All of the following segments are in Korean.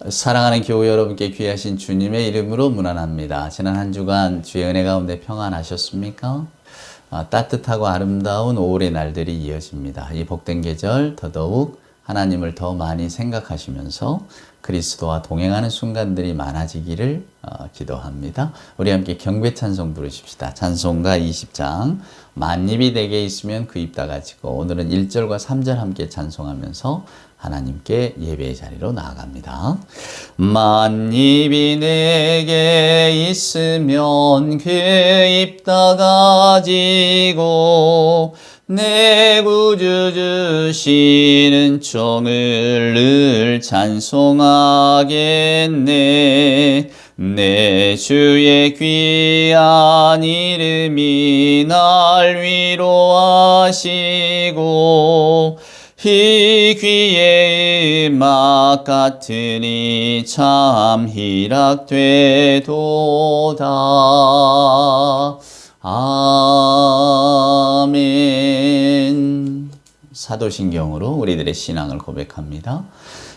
사랑하는 교우 여러분께 귀하신 주님의 이름으로 문안합니다. 지난 한 주간 주의 은혜 가운데 평안하셨습니까? 따뜻하고 아름다운 5월의 날들이 이어집니다. 이 복된 계절 더더욱 하나님을 더 많이 생각하시면서 그리스도와 동행하는 순간들이 많아지기를 기도합니다. 우리 함께 경배 찬송 부르십시다. 찬송가 20장 만입이 내게 있으면 그 입 다 가지고 오늘은 1절과 3절 함께 찬송하면서 하나님께 예배의 자리로 나아갑니다. 만입이 내게 있으면 그 입 다 가지고 내 구주 주시는 종을 늘 찬송하겠네. 내 주의 귀한 이름이 날 위로하시고 이 귀의 음악 같으니 참 희락되도다. 아멘. 사도신경으로 우리들의 신앙을 고백합니다.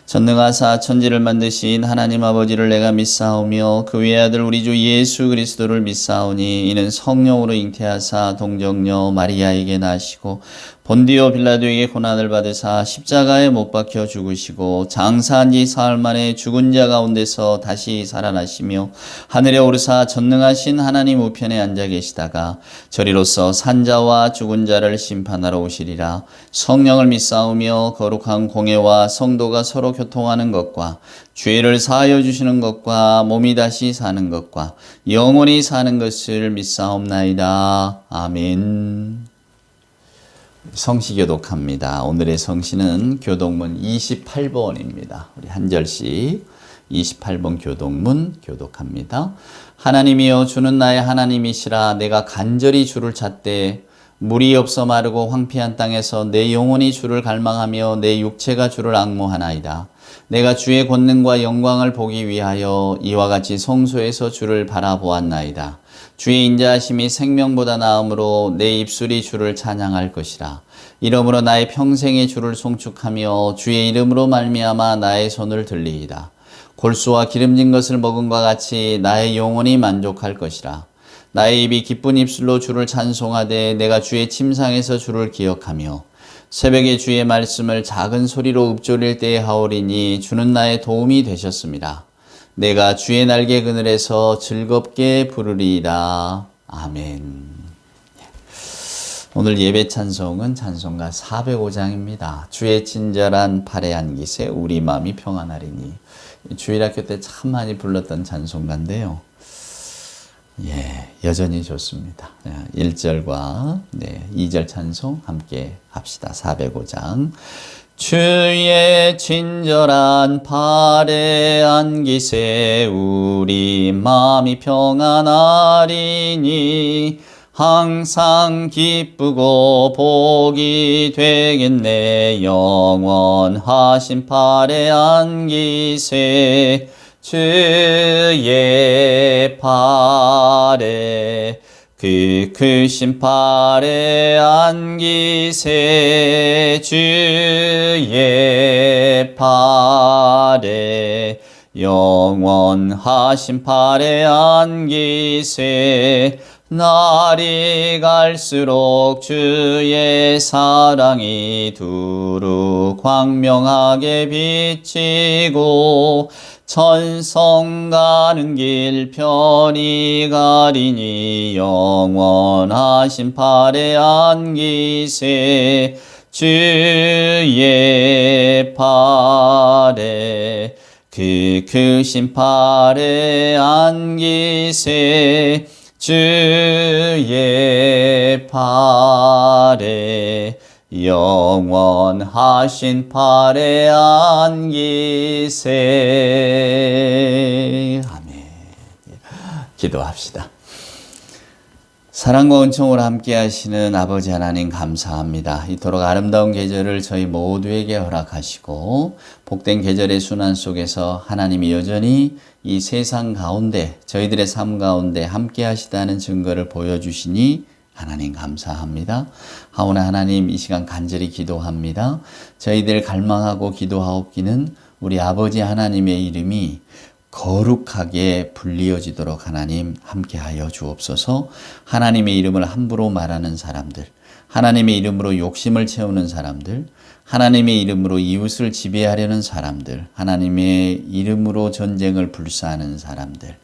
전능하사 천지를 만드신 하나님 아버지를 내가 믿사오며 그 외아들 우리 주 예수 그리스도를 믿사오니 이는 성령으로 잉태하사 동정녀 마리아에게 나시고 본디오 빌라도에게 고난을 받으사 십자가에 못 박혀 죽으시고 장사한 지 사흘 만에 죽은 자 가운데서 다시 살아나시며 하늘에 오르사 전능하신 하나님 우편에 앉아 계시다가 저리로서 산자와 죽은 자를 심판하러 오시리라. 성령을 믿사오며 거룩한 공예와 성도가 서로 교통하는 것과 죄를 사하여 주시는 것과 몸이 다시 사는 것과 영원히 사는 것을 믿사옵나이다. 아멘. 성시 교독합니다. 오늘의 성시는 교독문 28번입니다. 우리 한 절씩 28번 교독문 교독합니다. 하나님이여 주는 나의 하나님이시라. 내가 간절히 주를 찾되 물이 없어 마르고 황폐한 땅에서 내 영혼이 주를 갈망하며 내 육체가 주를 앙모하나이다. 내가 주의 권능과 영광을 보기 위하여 이와 같이 성소에서 주를 바라보았나이다. 주의 인자하심이 생명보다 나음으로 내 입술이 주를 찬양할 것이라. 이러므로 나의 평생에 주를 송축하며 주의 이름으로 말미암아 나의 손을 들리이다. 골수와 기름진 것을 먹은과 같이 나의 영혼이 만족할 것이라. 나의 입이 기쁜 입술로 주를 찬송하되 내가 주의 침상에서 주를 기억하며 새벽에 주의 말씀을 작은 소리로 읊조릴 때에 하오리니 주는 나의 도움이 되셨습니다. 내가 주의 날개 그늘에서 즐겁게 부르리이다. 아멘. 오늘 예배 찬송은 찬송가 405장입니다. 주의 친절한 팔에 안기세 우리 마음이 평안하리니. 주일학교 때 참 많이 불렀던 찬송가인데요. 여전히 좋습니다. 1절과 2절 찬송 함께 합시다. 405장. 주의 친절한 팔에 안기세 우리 마음이 평안하리니 항상 기쁘고 복이 되겠네. 영원하신 팔에 안기세 주의 팔에 그 크신 팔에 안기세 주의 팔에 영원하신 팔에 안기세 날이 갈수록 주의 사랑이 두루 광명하게 비치고 천성 가는 길 편히 가리니 영원하신 팔에 안기세 주의 팔에 그 크신 팔에 안기세 주의 팔에 영원하신 팔에 안기세. 아멘. 기도합시다. 사랑과 은총으로 함께 하시는 아버지 하나님 감사합니다. 이토록 아름다운 계절을 저희 모두에게 허락하시고 복된 계절의 순환 속에서 하나님이 여전히 이 세상 가운데 저희들의 삶 가운데 함께 하시다는 증거를 보여주시니 하나님 감사합니다. 하오나 하나님 이 시간 간절히 기도합니다. 저희들 갈망하고 기도하옵기는 우리 아버지 하나님의 이름이 거룩하게 불리어지도록 하나님 함께하여 주옵소서. 하나님의 이름을 함부로 말하는 사람들, 하나님의 이름으로 욕심을 채우는 사람들, 하나님의 이름으로 이웃을 지배하려는 사람들, 하나님의 이름으로 전쟁을 불사하는 사람들,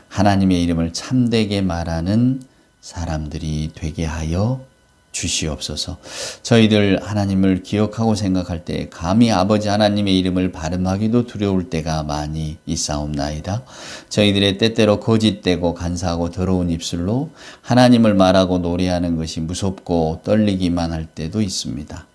하나님의 이름을 참되게 말하는 사람들이 되게 하여 주시옵소서. 저희들 하나님을 기억하고 생각할 때 감히 아버지 하나님의 이름을 발음하기도 두려울 때가 많이 있사옵나이다. 저희들의 때때로 거짓되고 간사하고 더러운 입술로 하나님을 말하고 노래하는 것이 무섭고 떨리기만 할 때도 있습니다.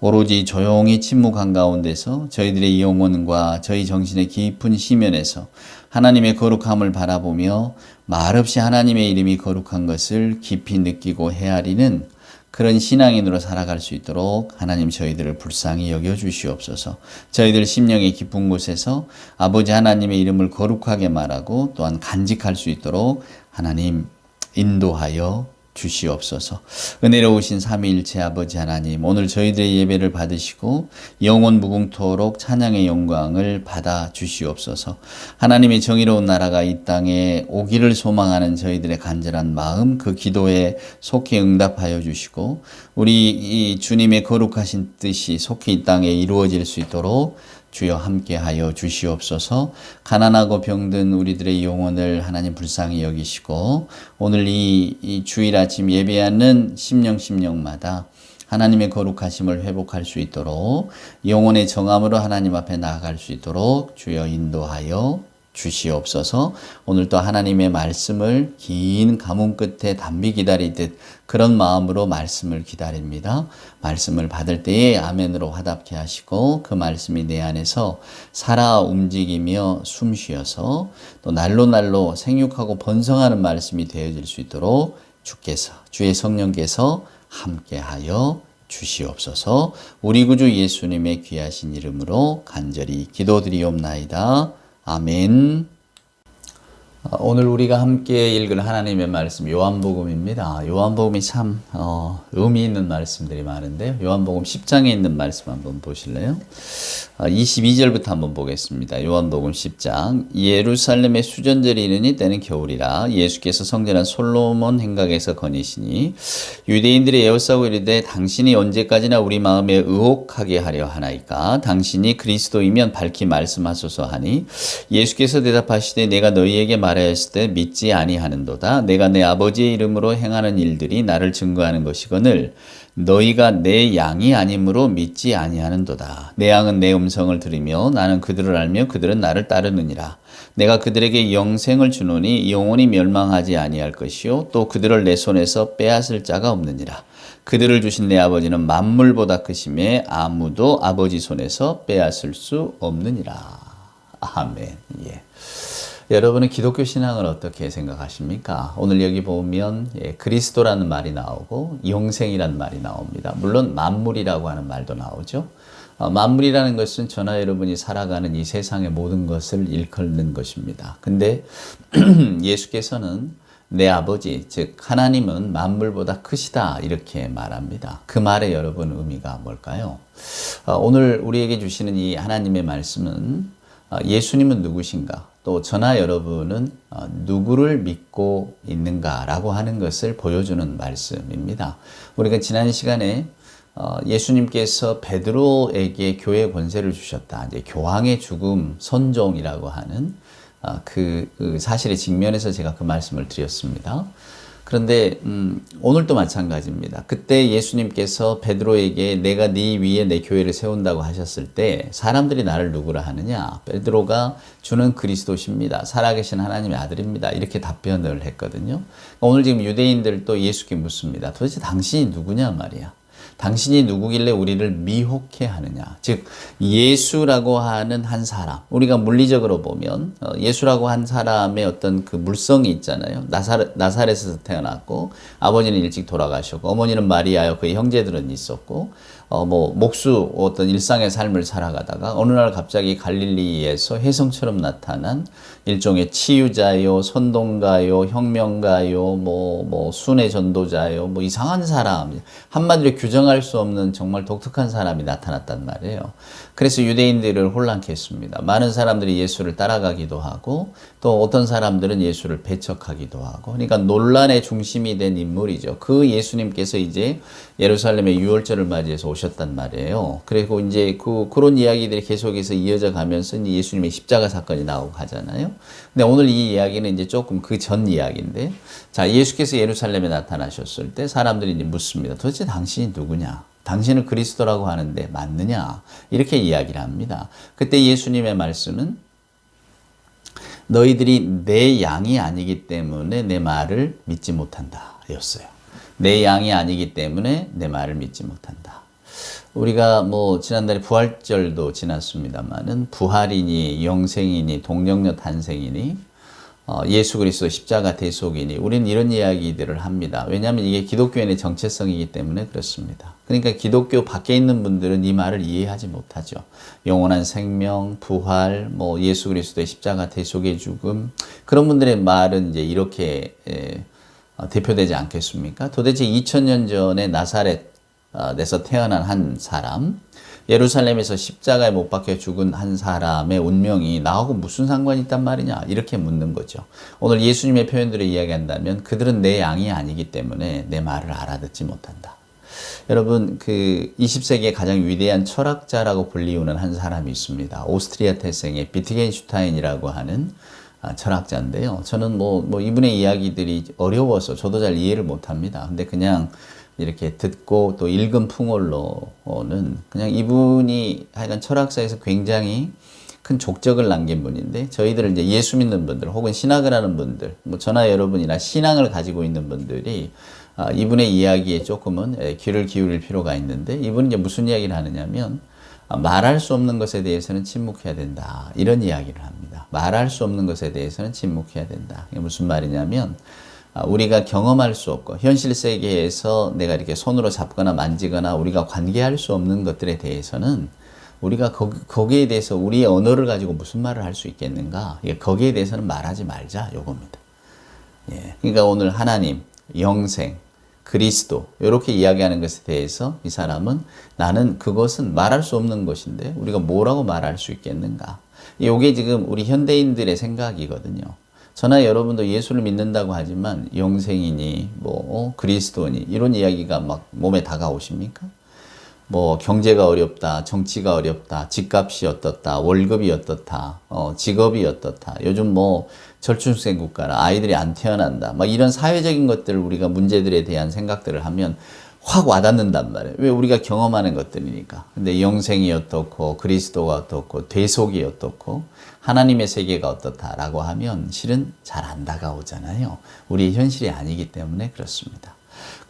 오로지 조용히 침묵한 가운데서 저희들의 영혼과 저희 정신의 깊은 심연에서 하나님의 거룩함을 바라보며 말없이 하나님의 이름이 거룩한 것을 깊이 느끼고 헤아리는 그런 신앙인으로 살아갈 수 있도록 하나님 저희들을 불쌍히 여겨 주시옵소서. 저희들 심령의 깊은 곳에서 아버지 하나님의 이름을 거룩하게 말하고 또한 간직할 수 있도록 하나님 인도하여 주시옵소서. 은혜로우신 삼위일체 아버지 하나님, 오늘 저희들의 예배를 받으시고 영원 무궁토록 찬양의 영광을 받아 주시옵소서. 하나님의 정의로운 나라가 이 땅에 오기를 소망하는 저희들의 간절한 마음, 그 기도에 속히 응답하여 주시고 우리 이 주님의 거룩하신 뜻이 속히 이 땅에 이루어질 수 있도록 주여 함께하여 주시옵소서. 가난하고 병든 우리들의 영혼을 하나님 불쌍히 여기시고 오늘 이 주일 아침 예배하는 심령마다 하나님의 거룩하심을 회복할 수 있도록 영혼의 정함으로 하나님 앞에 나아갈 수 있도록 주여 인도하여 주시옵소서. 오늘도 하나님의 말씀을 긴 가뭄 끝에 담비 기다리듯 그런 마음으로 말씀을 기다립니다. 말씀을 받을 때에 아멘으로 화답케 하시고 그 말씀이 내 안에서 살아 움직이며 숨쉬어서 또 날로 생육하고 번성하는 말씀이 되어질 수 있도록 주께서, 주의 성령께서 함께하여 주시옵소서. 우리 구주 예수님의 귀하신 이름으로 간절히 기도드리옵나이다. 아멘. 오늘 우리가 함께 읽을 하나님의 말씀 요한복음입니다. 요한복음이 참 의미 있는 말씀들이 많은데요. 요한복음 10장에 있는 말씀 한번 보실래요? 22절부터 한번 보겠습니다. 요한복음 10장. 예루살렘의 수전절이 이르니 때는 겨울이라 예수께서 성전한 솔로몬 행각에서 거니시니 유대인들이 에워싸고 이르되 당신이 언제까지나 우리 마음에 의혹하게 하려 하나이까? 당신이 그리스도이면 밝히 말씀하소서 하니 예수께서 대답하시되 내가 너희에게 말하였을 때 믿지 아니하는도다. 내가 내 아버지의 이름으로 행하는 일들이 나를 증거하는 것이거늘 너희가 내 양이 아니므로 믿지 아니하는도다. 내 양은 내 음성을 들으며 나는 그들을 알며 그들은 나를 따르느니라. 내가 그들에게 영생을 주노니 영원히 멸망하지 아니할 것이요 또 그들을 내 손에서 빼앗을 자가 없느니라. 그들을 주신 내 아버지는 만물보다 크심에 아무도 아버지 손에서 빼앗을 수 없느니라. 아멘. 예. 여러분은 기독교 신앙을 어떻게 생각하십니까? 오늘 여기 보면 그리스도라는 말이 나오고 영생이라는 말이 나옵니다. 물론 만물이라고 하는 말도 나오죠. 만물이라는 것은 저나 여러분이 살아가는 이 세상의 모든 것을 일컫는 것입니다. 근데 예수께서는 내 아버지, 즉 하나님은 만물보다 크시다 이렇게 말합니다. 그 말의 여러분 의미가 뭘까요? 오늘 우리에게 주시는 이 하나님의 말씀은 예수님은 누구신가? 또 저나 여러분은 누구를 믿고 있는가라고 하는 것을 보여주는 말씀입니다. 우리가 지난 시간에 예수님께서 베드로에게 교회 권세를 주셨다. 이제 교황의 죽음 선종이라고 하는 그 사실에 직면해서 제가 그 말씀을 드렸습니다. 그런데 오늘도 마찬가지입니다. 그때 예수님께서 베드로에게 내가 네 위에 내 교회를 세운다고 하셨을 때 사람들이 나를 누구라 하느냐? 베드로가 주는 그리스도십니다. 살아계신 하나님의 아들입니다. 이렇게 답변을 했거든요. 오늘 지금 유대인들도 예수께 묻습니다. 도대체 당신이 누구냐 말이야. 당신이 누구길래 우리를 미혹해 하느냐. 즉 예수라고 하는 한 사람, 우리가 물리적으로 보면 예수라고 한 사람의 어떤 그 물성이 있잖아요. 나사렛에서 태어났고 아버지는 일찍 돌아가셨고 어머니는 마리아요. 그의 형제들은 있었고 목수 어떤 일상의 삶을 살아가다가 어느 날 갑자기 갈릴리에서 혜성처럼 나타난 일종의 치유자요, 선동가요, 혁명가요, 순회 전도자요, 이상한 사람, 한마디로 규정할 수 없는 정말 독특한 사람이 나타났단 말이에요. 그래서 유대인들을 혼란케 했습니다. 많은 사람들이 예수를 따라가기도 하고 또 어떤 사람들은 예수를 배척하기도 하고, 그러니까 논란의 중심이 된 인물이죠. 그 예수님께서 이제 예루살렘의 유월절을 맞이해서 오셨단 말이에요. 그리고 이제 그런 이야기들이 계속해서 이어져 가면서 이제 예수님의 십자가 사건이 나오고 하잖아요. 근데 오늘 이 이야기는 이제 조금 그 전 이야기인데, 자, 예수께서 예루살렘에 나타나셨을 때 사람들이 이제 묻습니다. 도대체 당신이 누구냐? 당신을 그리스도라고 하는데 맞느냐? 이렇게 이야기를 합니다. 그때 예수님의 말씀은 너희들이 내 양이 아니기 때문에 내 말을 믿지 못한다 였어요. 내 양이 아니기 때문에 내 말을 믿지 못한다. 우리가 지난달에 부활절도 지났습니다만은 부활이니 영생이니 동정녀 탄생이니 예수 그리스도 십자가 대속이니 우리는 이런 이야기들을 합니다. 왜냐하면 이게 기독교인의 정체성이기 때문에 그렇습니다. 그러니까 기독교 밖에 있는 분들은 이 말을 이해하지 못하죠. 영원한 생명, 부활, 예수 그리스도의 십자가 대속의 죽음, 그런 분들의 말은 이제 이렇게 대표되지 않겠습니까? 도대체 2000년 전에 나사렛에서 태어난 한 사람, 예루살렘에서 십자가에 못 박혀 죽은 한 사람의 운명이 나하고 무슨 상관이 있단 말이냐, 이렇게 묻는 거죠. 오늘 예수님의 표현들을 이야기한다면 그들은 내 양이 아니기 때문에 내 말을 알아듣지 못한다. 여러분, 20세기의 가장 위대한 철학자라고 불리우는 한 사람이 있습니다. 오스트리아 태생의 비트겐슈타인이라고 하는 철학자인데요. 저는 이분의 이야기들이 어려워서 저도 잘 이해를 못합니다. 근데 그냥 이렇게 듣고 또 읽은 풍월로는 그냥 이분이 하여간 철학사에서 굉장히 큰 족적을 남긴 분인데, 저희들 이제 예수 믿는 분들 혹은 신학을 하는 분들, 저나 여러분이나 신앙을 가지고 있는 분들이 이분의 이야기에 조금은 귀를 기울일 필요가 있는데, 이분은 이제 무슨 이야기를 하느냐면 말할 수 없는 것에 대해서는 침묵해야 된다, 이런 이야기를 합니다. 말할 수 없는 것에 대해서는 침묵해야 된다. 이게 무슨 말이냐면 우리가 경험할 수 없고 현실 세계에서 내가 이렇게 손으로 잡거나 만지거나 우리가 관계할 수 없는 것들에 대해서는 우리가 거기에 대해서 우리의 언어를 가지고 무슨 말을 할 수 있겠는가? 거기에 대해서는 말하지 말자, 요겁니다. 그러니까 오늘 하나님, 영생, 그리스도 이렇게 이야기하는 것에 대해서 이 사람은 나는 그것은 말할 수 없는 것인데 우리가 뭐라고 말할 수 있겠는가? 이게 지금 우리 현대인들의 생각이거든요. 저나 여러분도 예수를 믿는다고 하지만 영생이니 그리스도니 이런 이야기가 막 몸에 다가오십니까? 경제가 어렵다, 정치가 어렵다, 집값이 어떻다, 월급이 어떻다, 직업이 어떻다, 요즘 절충생 국가라, 아이들이 안 태어난다, 이런 사회적인 것들, 우리가 문제들에 대한 생각들을 하면 확 와닿는단 말이에요. 왜? 우리가 경험하는 것들이니까. 근데 영생이 어떻고 그리스도가 어떻고 대속이 어떻고 하나님의 세계가 어떻다라고 하면 실은 잘 안 다가오잖아요. 우리의 현실이 아니기 때문에 그렇습니다.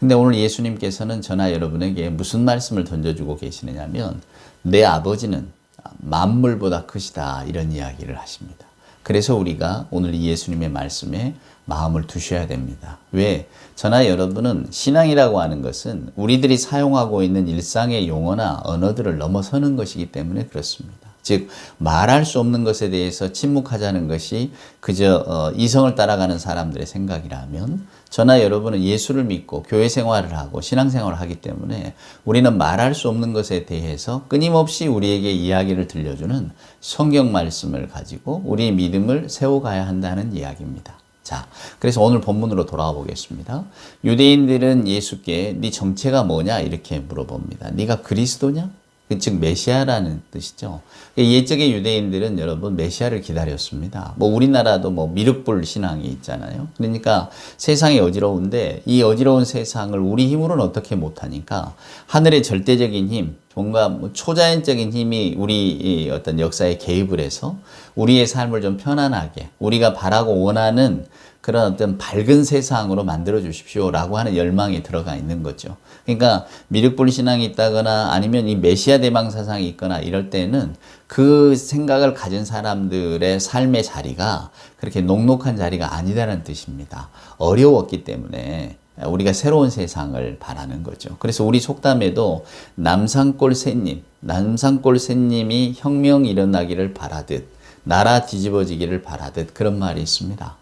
근데 오늘 예수님께서는 저나 여러분에게 무슨 말씀을 던져주고 계시느냐면 내 아버지는 만물보다 크시다, 이런 이야기를 하십니다. 그래서 우리가 오늘 이 예수님의 말씀에 마음을 두셔야 됩니다. 왜? 저나 여러분은 신앙이라고 하는 것은 우리들이 사용하고 있는 일상의 용어나 언어들을 넘어서는 것이기 때문에 그렇습니다. 즉 말할 수 없는 것에 대해서 침묵하자는 것이 그저 이성을 따라가는 사람들의 생각이라면, 저나 여러분은 예수를 믿고 교회 생활을 하고 신앙생활을 하기 때문에 우리는 말할 수 없는 것에 대해서 끊임없이 우리에게 이야기를 들려주는 성경 말씀을 가지고 우리의 믿음을 세워가야 한다는 이야기입니다. 자, 그래서 오늘 본문으로 돌아와 보겠습니다. 유대인들은 예수께 네 정체가 뭐냐 이렇게 물어봅니다. 네가 그리스도냐? 즉 메시아라는 뜻이죠. 옛적의 유대인들은 여러분 메시아를 기다렸습니다. 우리나라도 미륵불 신앙이 있잖아요. 그러니까 세상이 어지러운데 이 어지러운 세상을 우리 힘으로는 어떻게 못하니까 하늘의 절대적인 힘, 뭔가 초자연적인 힘이 우리 어떤 역사에 개입을 해서 우리의 삶을 좀 편안하게, 우리가 바라고 원하는 그런 어떤 밝은 세상으로 만들어 주십시오라고 하는 열망이 들어가 있는 거죠. 그러니까 미륵불 신앙이 있다거나 아니면 이 메시아 대망 사상이 있거나 이럴 때는 그 생각을 가진 사람들의 삶의 자리가 그렇게 녹록한 자리가 아니다라는 뜻입니다. 어려웠기 때문에 우리가 새로운 세상을 바라는 거죠. 그래서 우리 속담에도 남산골 새님이 혁명 일어나기를 바라듯 나라 뒤집어지기를 바라듯 그런 말이 있습니다.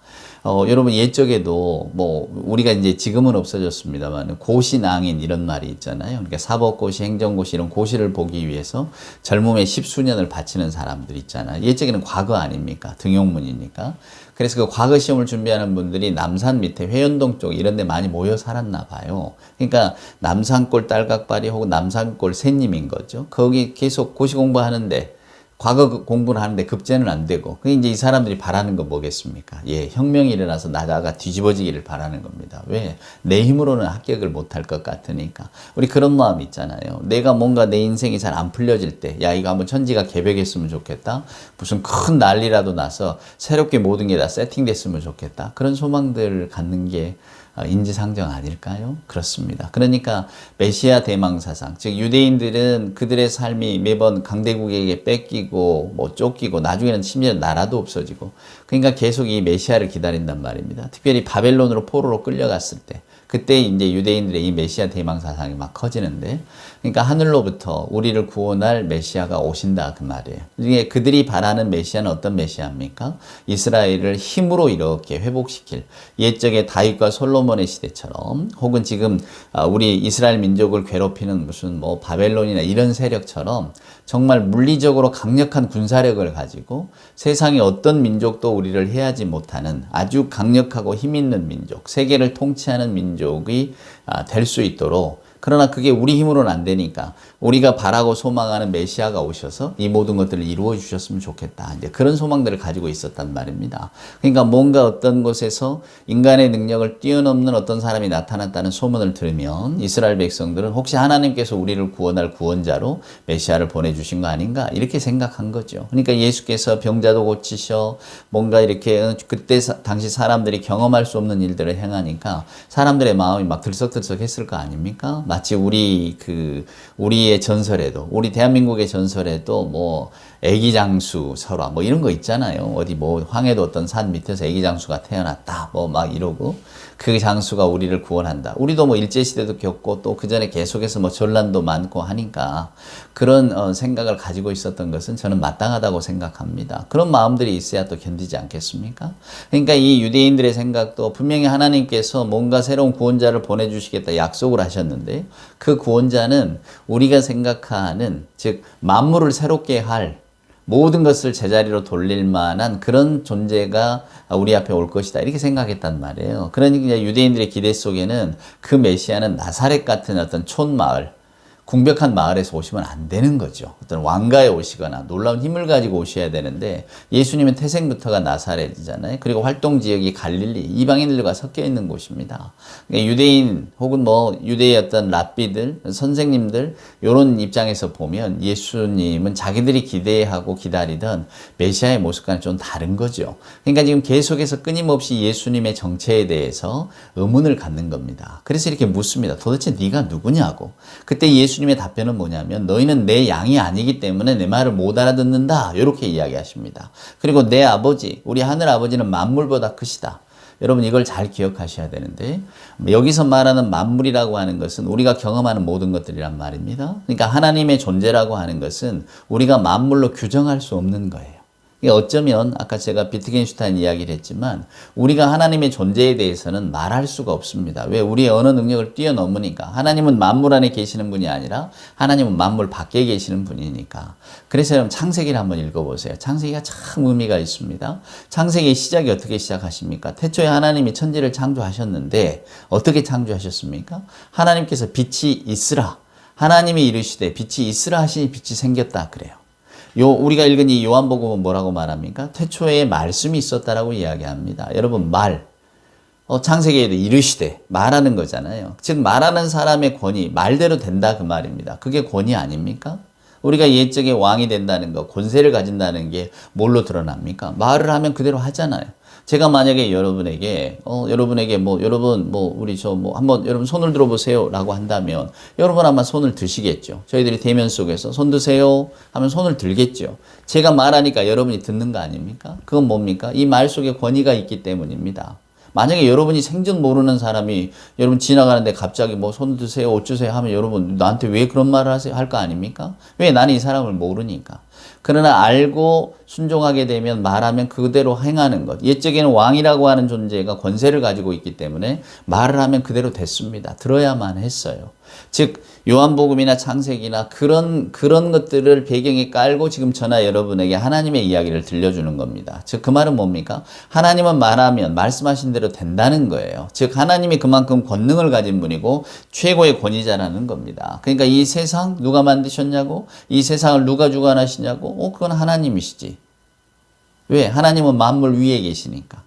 여러분 옛적에도 뭐 우리가 이제 지금은 없어졌습니다만 고시낭인 이런 말이 있잖아요. 그러니까 사법고시, 행정고시 이런 고시를 보기 위해서 젊음의 10수년을 바치는 사람들 있잖아요. 옛적에는 과거 아닙니까? 등용문이니까. 그래서 그 과거 시험을 준비하는 분들이 남산 밑에 회원동 쪽 이런 데 많이 모여 살았나 봐요. 그러니까 남산골 딸깍발이 혹은 남산골 새님인 거죠. 거기 계속 고시 공부하는데 과거 공부를 하는데 급제는 안 되고, 그게 이제 이 사람들이 바라는 거 뭐겠습니까? 예, 혁명이 일어나서 나라가 뒤집어지기를 바라는 겁니다. 왜? 내 힘으로는 합격을 못할 것 같으니까. 우리 그런 마음 있잖아요. 내가 뭔가 내 인생이 잘 안 풀려질 때, 야, 이거 한번 천지가 개벽했으면 좋겠다. 무슨 큰 난리라도 나서 새롭게 모든 게 다 세팅됐으면 좋겠다. 그런 소망들을 갖는 게 인지상정 아닐까요? 그렇습니다. 그러니까 메시아 대망사상, 즉 유대인들은 그들의 삶이 매번 강대국에게 뺏기고 뭐 쫓기고 나중에는 심지어 나라도 없어지고, 그러니까 계속 이 메시아를 기다린단 말입니다. 특별히 바벨론으로 포로로 끌려갔을 때, 그때 이제 유대인들의 이 메시아 대망사상이 막 커지는데, 그러니까 하늘로부터 우리를 구원할 메시아가 오신다 그 말이에요. 이게 그들이 바라는 메시아는 어떤 메시아입니까? 이스라엘을 힘으로 이렇게 회복시킬, 옛적의 다윗과 솔로몬의 시대처럼, 혹은 지금 우리 이스라엘 민족을 괴롭히는 무슨 뭐 바벨론이나 이런 세력처럼 정말 물리적으로 강력한 군사력을 가지고 세상의 어떤 민족도 우리를 해하지 못하는 아주 강력하고 힘 있는 민족, 세계를 통치하는 민족이 될 수 있도록, 그러나 그게 우리 힘으로는 안 되니까 우리가 바라고 소망하는 메시아가 오셔서 이 모든 것들을 이루어 주셨으면 좋겠다. 이제 그런 소망들을 가지고 있었단 말입니다. 그러니까 뭔가 어떤 곳에서 인간의 능력을 뛰어넘는 어떤 사람이 나타났다는 소문을 들으면 이스라엘 백성들은 혹시 하나님께서 우리를 구원할 구원자로 메시아를 보내주신 거 아닌가 이렇게 생각한 거죠. 그러니까 예수께서 병자도 고치셔 뭔가 이렇게 그때 당시 사람들이 경험할 수 없는 일들을 행하니까 사람들의 마음이 막 들썩들썩 했을 거 아닙니까? 마치 우리의 전설에도, 우리 대한민국의 전설에도 뭐 애기장수 설화 뭐 이런 거 있잖아요. 어디 뭐 황해도 어떤 산 밑에서 애기장수가 태어났다 뭐 막 이러고 그 장수가 우리를 구원한다. 우리도 뭐 일제시대도 겪고 또 그 전에 계속해서 뭐 전란도 많고 하니까 그런 생각을 가지고 있었던 것은 저는 마땅하다고 생각합니다. 그런 마음들이 있어야 또 견디지 않겠습니까? 그러니까 이 유대인들의 생각도 분명히 하나님께서 뭔가 새로운 구원자를 보내주시겠다 약속을 하셨는데, 그 구원자는 우리가 생각하는, 즉 만물을 새롭게 할, 모든 것을 제자리로 돌릴 만한 그런 존재가 우리 앞에 올 것이다 이렇게 생각했단 말이에요. 그러니까 유대인들의 기대 속에는 그 메시아는 나사렛 같은 어떤 촌마을, 궁벽한 마을에서 오시면 안 되는 거죠. 어떤 왕가에 오시거나 놀라운 힘을 가지고 오셔야 되는데, 예수님은 태생부터가 나사렛이잖아요. 그리고 활동 지역이 갈릴리, 이방인들과 섞여 있는 곳입니다. 그러니까 유대인 혹은 뭐 유대의 어떤 랍비들, 선생님들 이런 입장에서 보면 예수님은 자기들이 기대하고 기다리던 메시아의 모습과는 좀 다른 거죠. 그러니까 지금 계속해서 끊임없이 예수님의 정체에 대해서 의문을 갖는 겁니다. 그래서 이렇게 묻습니다. 도대체 네가 누구냐고. 그때 예수님의 답변은 뭐냐면, 너희는 내 양이 아니기 때문에 내 말을 못 알아듣는다 이렇게 이야기하십니다. 그리고 내 아버지, 우리 하늘 아버지는 만물보다 크시다. 여러분 이걸 잘 기억하셔야 되는데, 여기서 말하는 만물이라고 하는 것은 우리가 경험하는 모든 것들이란 말입니다. 그러니까 하나님의 존재라고 하는 것은 우리가 만물로 규정할 수 없는 거예요. 어쩌면 아까 제가 비트겐슈타인 이야기를 했지만 우리가 하나님의 존재에 대해서는 말할 수가 없습니다. 왜? 우리의 언어 능력을 뛰어넘으니까. 하나님은 만물 안에 계시는 분이 아니라 하나님은 만물 밖에 계시는 분이니까. 그래서 여러분 창세기를 한번 읽어보세요. 창세기가 참 의미가 있습니다. 창세기의 시작이 어떻게 시작하십니까? 태초에 하나님이 천지를 창조하셨는데 어떻게 창조하셨습니까? 하나님께서 빛이 있으라, 하나님이 이르시되 빛이 있으라 하시니 빛이 생겼다 그래요. 우리가 읽은 이 요한복음은 뭐라고 말합니까? 태초에 말씀이 있었다라고 이야기합니다. 여러분 창세기에도 이르시되 말하는 거잖아요. 즉 말하는 사람의 권위, 말대로 된다 그 말입니다. 그게 권위 아닙니까? 우리가 옛적에 왕이 된다는 거, 권세를 가진다는 게 뭘로 드러납니까? 말을 하면 그대로 하잖아요. 제가 만약에 여러분에게 한번 여러분 손을 들어보세요 라고 한다면 여러분 아마 손을 드시겠죠. 저희들이 대면 속에서 손 드세요 하면 손을 들겠죠. 제가 말하니까 여러분이 듣는 거 아닙니까? 그건 뭡니까? 이 말 속에 권위가 있기 때문입니다. 만약에 여러분이 생전 모르는 사람이 여러분 지나가는데 갑자기 뭐 손 드세요, 옷 주세요 하면 여러분 나한테 왜 그런 말을 하세요? 할 거 아닙니까? 왜? 나는 이 사람을 모르니까. 그러나 알고 순종하게 되면 말하면 그대로 행하는 것. 옛적에는 왕이라고 하는 존재가 권세를 가지고 있기 때문에 말을 하면 그대로 됐습니다. 들어야만 했어요. 즉 요한복음이나 창세기나 그런 것들을 배경에 깔고 지금 저나 여러분에게 하나님의 이야기를 들려주는 겁니다. 즉 그 말은 뭡니까? 하나님은 말하면 말씀하신 대로 된다는 거예요. 즉 하나님이 그만큼 권능을 가진 분이고 최고의 권위자라는 겁니다. 그러니까 이 세상 누가 만드셨냐고? 이 세상을 누가 주관하시냐고? 그건 하나님이시지. 왜? 하나님은 만물 위에 계시니까.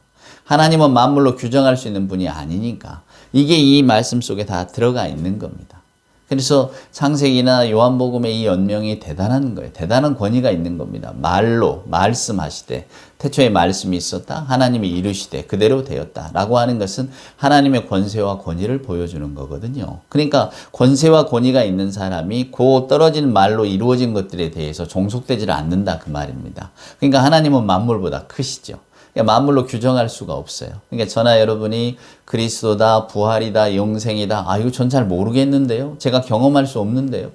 하나님은 만물로 규정할 수 있는 분이 아니니까. 이게 이 말씀 속에 다 들어가 있는 겁니다. 그래서 창세기나 요한복음의 이 연명이 대단한 거예요. 대단한 권위가 있는 겁니다. 말로 말씀하시되 태초에 말씀이 있었다. 하나님이 이루시되 그대로 되었다라고 하는 것은 하나님의 권세와 권위를 보여주는 거거든요. 그러니까 권세와 권위가 있는 사람이 그 떨어진 말로 이루어진 것들에 대해서 종속되지 않는다 그 말입니다. 그러니까 하나님은 만물보다 크시죠. 만물로 규정할 수가 없어요. 그러니까 저나 여러분이 그리스도다, 부활이다, 영생이다. 이거 전 잘 모르겠는데요. 제가 경험할 수 없는데요.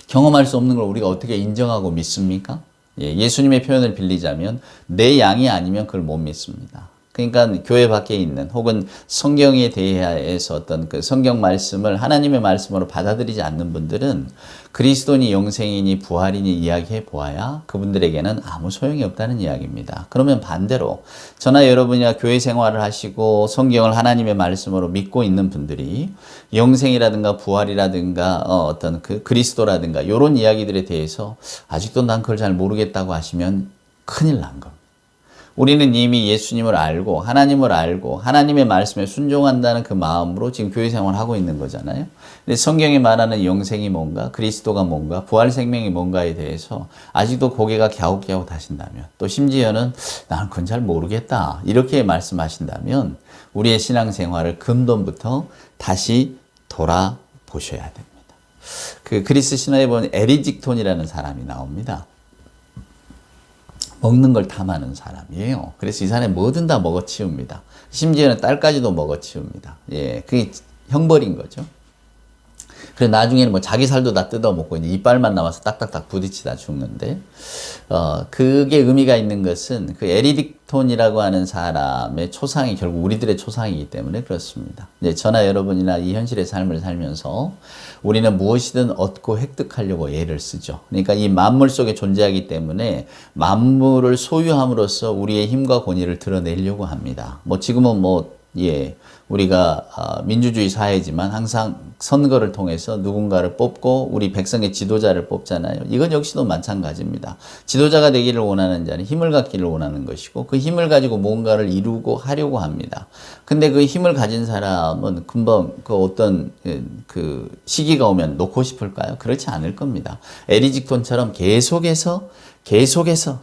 경험할 수 없는 걸 우리가 어떻게 인정하고 믿습니까? 예수님의 표현을 빌리자면 내 양이 아니면 그걸 못 믿습니다. 그러니까 교회 밖에 있는 혹은 성경에 대해서 어떤 그 성경 말씀을 하나님의 말씀으로 받아들이지 않는 분들은 그리스도니 영생이니 부활이니 이야기해 보아야 그분들에게는 아무 소용이 없다는 이야기입니다. 그러면 반대로 저나 여러분이나 교회 생활을 하시고 성경을 하나님의 말씀으로 믿고 있는 분들이 영생이라든가 부활이라든가 어떤 그 그리스도라든가 이런 이야기들에 대해서 아직도 난 그걸 잘 모르겠다고 하시면 큰일 난 겁니다. 우리는 이미 예수님을 알고 하나님을 알고 하나님의 말씀에 순종한다는 그 마음으로 지금 교회 생활을 하고 있는 거잖아요. 근데 성경이 말하는 영생이 뭔가, 그리스도가 뭔가, 부활 생명이 뭔가에 대해서 아직도 고개가 갸웃갸웃 하신다면, 또 심지어는 나는 그건 잘 모르겠다 이렇게 말씀하신다면 우리의 신앙생활을 근본부터 다시 돌아보셔야 됩니다. 그 그리스 신화에 보면 에리직톤이라는 사람이 나옵니다. 먹는 걸 탐하는 사람이에요. 그래서 이 사람이 뭐든 다 먹어치웁니다. 심지어는 딸까지도 먹어치웁니다. 그게 형벌인 거죠. 그래서 나중에는 뭐 자기 살도 다 뜯어먹고 이제 이빨만 남아서 딱딱딱 부딪히다 죽는데, 그게 의미가 있는 것은 그 에리딕톤이라고 하는 사람의 초상이 결국 우리들의 초상이기 때문에 그렇습니다. 이제 저나 여러분이나 이 현실의 삶을 살면서 우리는 무엇이든 얻고 획득하려고 애를 쓰죠. 그러니까 이 만물 속에 존재하기 때문에 만물을 소유함으로써 우리의 힘과 권위를 드러내려고 합니다. 뭐 지금은 우리가 민주주의 사회지만 항상 선거를 통해서 누군가를 뽑고 우리 백성의 지도자를 뽑잖아요. 이건 역시도 마찬가지입니다. 지도자가 되기를 원하는 자는 힘을 갖기를 원하는 것이고 그 힘을 가지고 뭔가를 이루고 하려고 합니다. 근데 그 힘을 가진 사람은 금방 그 어떤 그 시기가 오면 놓고 싶을까요? 그렇지 않을 겁니다. 에리직톤처럼 계속해서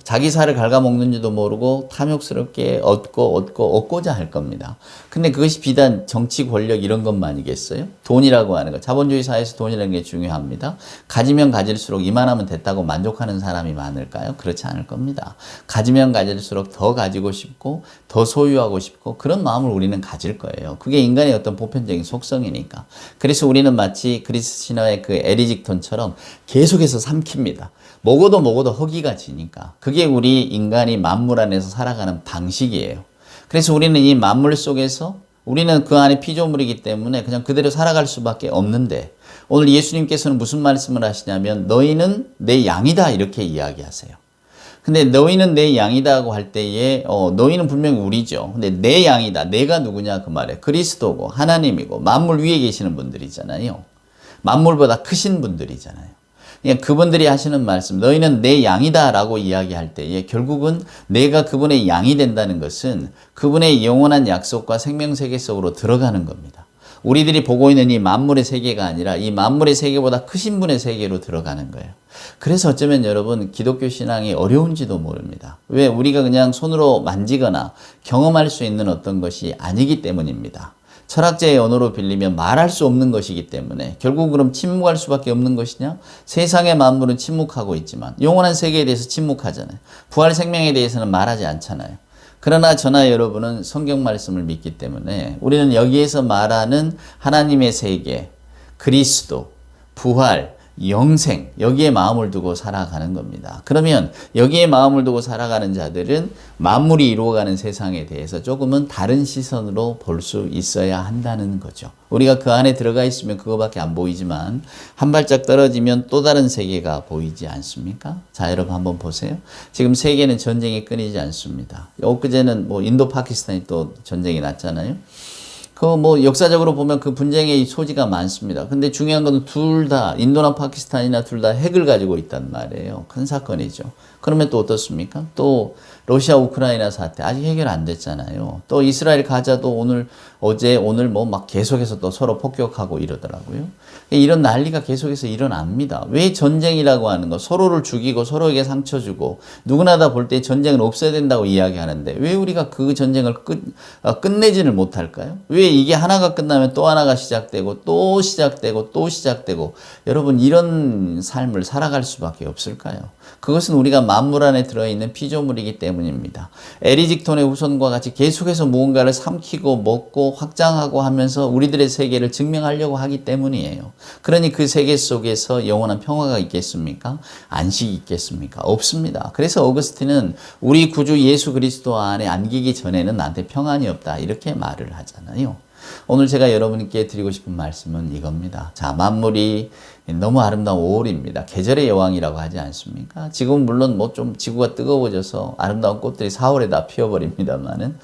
자기 살을 갉아먹는지도 모르고 탐욕스럽게 얻고자 할 겁니다. 근데 그것이 비단 정치 권력 이런 것만이겠어요? 돈이라고 하는 것. 자본주의 사회에서 돈이라는 게 중요합니다. 가지면 가질수록 이만하면 됐다고 만족하는 사람이 많을까요? 그렇지 않을 겁니다. 가지면 가질수록 더 가지고 싶고 더 소유하고 싶고 그런 마음을 우리는 가질 거예요. 그게 인간의 어떤 보편적인 속성이니까. 그래서 우리는 마치 그리스 신화의 그 에리직톤처럼 계속해서 삼킵니다. 먹어도 허기가 지니까. 그게 우리 인간이 만물 안에서 살아가는 방식이에요. 그래서 우리는 이 만물 속에서 우리는 그 안에 피조물이기 때문에 그냥 그대로 살아갈 수밖에 없는데 오늘 예수님께서는 무슨 말씀을 하시냐면 너희는 내 양이다 이렇게 이야기하세요. 근데 너희는 내 양이다고 할 때에 너희는 분명히 우리죠. 근데 내 양이다. 내가 누구냐 그 말에 그리스도고 하나님이고 만물 위에 계시는 분들이잖아요. 만물보다 크신 분들이잖아요. 그분들이 하시는 말씀, 너희는 내 양이다 라고 이야기할 때에 결국은 내가 그분의 양이 된다는 것은 그분의 영원한 약속과 생명세계 속으로 들어가는 겁니다. 우리들이 보고 있는 이 만물의 세계가 아니라 이 만물의 세계보다 크신 분의 세계로 들어가는 거예요. 그래서 어쩌면 여러분 기독교 신앙이 어려운지도 모릅니다. 왜? 우리가 그냥 손으로 만지거나 경험할 수 있는 어떤 것이 아니기 때문입니다. 철학자의 언어로 빌리면 말할 수 없는 것이기 때문에 결국 그럼 침묵할 수밖에 없는 것이냐? 세상의 만물은 침묵하고 있지만 영원한 세계에 대해서 침묵하잖아요. 부활 생명에 대해서는 말하지 않잖아요. 그러나 저나 여러분은 성경 말씀을 믿기 때문에 우리는 여기에서 말하는 하나님의 세계, 그리스도, 부활, 영생, 여기에 마음을 두고 살아가는 겁니다. 그러면 여기에 마음을 두고 살아가는 자들은 만물이 이루어가는 세상에 대해서 조금은 다른 시선으로 볼 수 있어야 한다는 거죠. 우리가 그 안에 들어가 있으면 그거밖에 안 보이지만 한 발짝 떨어지면 또 다른 세계가 보이지 않습니까? 자, 여러분 한번 보세요. 지금 세계는 전쟁이 끊이지 않습니다. 엊그제는 인도 파키스탄이 또 전쟁이 났잖아요. 역사적으로 보면 그 분쟁의 소지가 많습니다. 근데 중요한 건 둘 다, 인도나 파키스탄이나 둘 다 핵을 가지고 있단 말이에요. 큰 사건이죠. 그러면 또 어떻습니까? 또 러시아 우크라이나 사태 아직 해결 안 됐잖아요. 또 이스라엘 가자도 어제 오늘 막 계속해서 또 서로 폭격하고 이러더라고요. 이런 난리가 계속해서 일어납니다. 왜 전쟁이라고 하는 거, 서로를 죽이고 서로에게 상처 주고 누구나 다 볼 때 전쟁은 없어야 된다고 이야기하는데 왜 우리가 그 전쟁을 끝내지를 못할까요? 왜 이게 하나가 끝나면 또 하나가 시작되고 또 시작되고 또 시작되고 여러분 이런 삶을 살아갈 수밖에 없을까요? 그것은 우리가 만물 안에 들어있는 피조물이기 때문입니다. 에리직톤의 후손과 같이 계속해서 무언가를 삼키고 먹고 확장하고 하면서 우리들의 세계를 증명하려고 하기 때문이에요. 그러니 그 세계 속에서 영원한 평화가 있겠습니까? 안식이 있겠습니까? 없습니다. 그래서 어거스틴은 우리 구주 예수 그리스도 안에 안기기 전에는 나한테 평안이 없다 이렇게 말을 하잖아요. 오늘 제가 여러분께 드리고 싶은 말씀은 이겁니다. 자, 만물이 너무 아름다운 5월입니다. 계절의 여왕이라고 하지 않습니까? 지금 물론 좀 지구가 뜨거워져서 아름다운 꽃들이 4월에 다 피어버립니다만은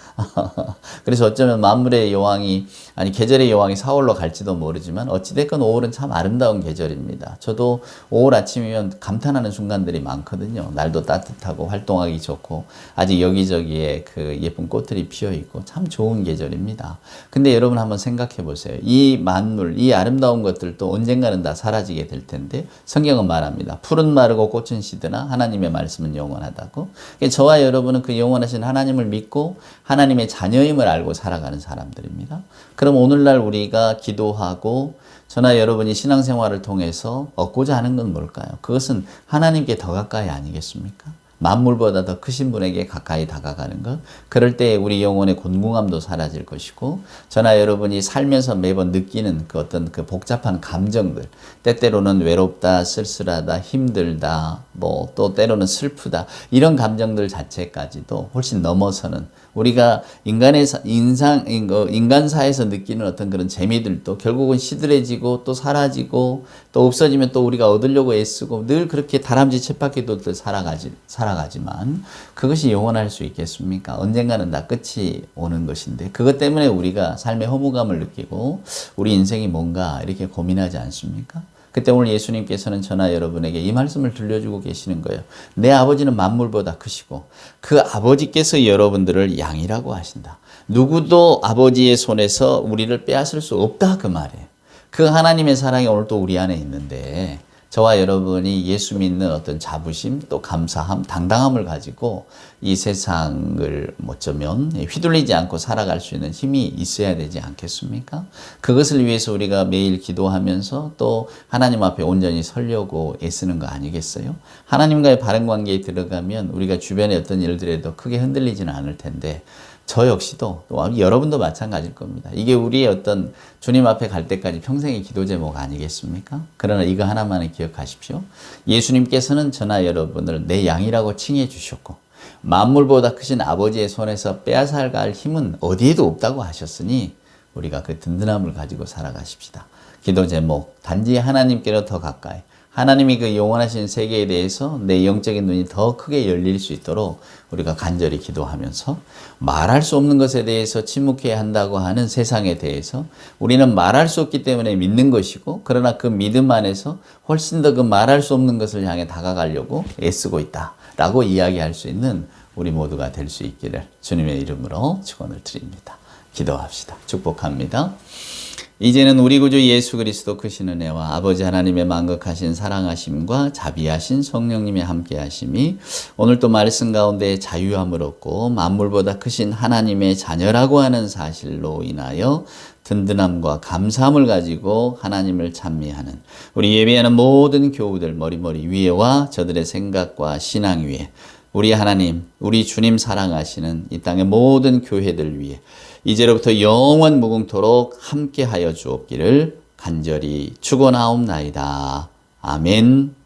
그래서 어쩌면 만물의 여왕이 계절의 여왕이 4월로 갈지도 모르지만 어찌됐건 5월은 참 아름다운 계절입니다. 저도 5월 아침이면 감탄하는 순간들이 많거든요. 날도 따뜻하고 활동하기 좋고 아직 여기저기에 그 예쁜 꽃들이 피어있고 참 좋은 계절입니다. 근데 여러분 한번 생각해 보세요. 이 만물, 이 아름다운 것들도 언젠가는 다 사라지게 될 텐데 성경은 말합니다. 풀은 마르고 꽃은 시드나 하나님의 말씀은 영원하다고. 저와 여러분은 그 영원하신 하나님을 믿고 하나님의 자녀임을 알고 살아가는 사람들입니다. 그럼 오늘날 우리가 기도하고 저나 여러분이 신앙생활을 통해서 얻고자 하는 건 뭘까요? 그것은 하나님께 더 가까이 아니겠습니까? 만물보다 더 크신 분에게 가까이 다가가는 것. 그럴 때 우리 영혼의 곤궁함도 사라질 것이고 저나 여러분이 살면서 매번 느끼는 그 어떤 그 복잡한 감정들, 때때로는 외롭다, 쓸쓸하다, 힘들다, 또 때로는 슬프다, 이런 감정들 자체까지도 훨씬 넘어서는 우리가 인간사에서 느끼는 어떤 그런 재미들도 결국은 시들해지고 또 사라지고 또 없어지면 또 우리가 얻으려고 애쓰고 늘 그렇게 다람쥐 쳇바퀴 돌듯 살아가지만 그것이 영원할 수 있겠습니까? 언젠가는 다 끝이 오는 것인데 그것 때문에 우리가 삶의 허무감을 느끼고 우리 인생이 뭔가 이렇게 고민하지 않습니까? 그때 오늘 예수님께서는 저나 여러분에게 이 말씀을 들려주고 계시는 거예요. 내 아버지는 만물보다 크시고 그 아버지께서 여러분들을 양이라고 하신다. 누구도 아버지의 손에서 우리를 빼앗을 수 없다 그 말이에요. 그 하나님의 사랑이 오늘 또 우리 안에 있는데 저와 여러분이 예수 믿는 어떤 자부심 또 감사함, 당당함을 가지고 이 세상을 어쩌면 휘둘리지 않고 살아갈 수 있는 힘이 있어야 되지 않겠습니까? 그것을 위해서 우리가 매일 기도하면서 또 하나님 앞에 온전히 서려고 애쓰는 거 아니겠어요? 하나님과의 바른 관계에 들어가면 우리가 주변의 어떤 일들에도 크게 흔들리지는 않을 텐데 저 역시도 또 여러분도 마찬가지일 겁니다. 이게 우리의 어떤 주님 앞에 갈 때까지 평생의 기도 제목 아니겠습니까? 그러나 이거 하나만은 기억하십시오. 예수님께서는 저나 여러분을 내 양이라고 칭해 주셨고 만물보다 크신 아버지의 손에서 빼앗아갈 힘은 어디에도 없다고 하셨으니 우리가 그 든든함을 가지고 살아가십시다. 기도 제목 단지 하나님께로 더 가까이 하나님이 그 영원하신 세계에 대해서 내 영적인 눈이 더 크게 열릴 수 있도록 우리가 간절히 기도하면서 말할 수 없는 것에 대해서 침묵해야 한다고 하는 세상에 대해서 우리는 말할 수 없기 때문에 믿는 것이고 그러나 그 믿음 안에서 훨씬 더 그 말할 수 없는 것을 향해 다가가려고 애쓰고 있다라고 이야기할 수 있는 우리 모두가 될 수 있기를 주님의 이름으로 축원을 드립니다. 기도합시다. 축복합니다. 이제는 우리 구주 예수 그리스도 크신 은혜와 아버지 하나님의 만극하신 사랑하심과 자비하신 성령님의 함께하심이 오늘 또 말씀 가운데 자유함을 얻고 만물보다 크신 하나님의 자녀라고 하는 사실로 인하여 든든함과 감사함을 가지고 하나님을 찬미하는 우리 예배하는 모든 교우들 머리머리 위에와 저들의 생각과 신앙 위에 우리 하나님, 우리 주님 사랑하시는 이 땅의 모든 교회들 위해 이제로부터 영원 무궁토록 함께하여 주옵기를 간절히 축원하옵나이다. 아멘.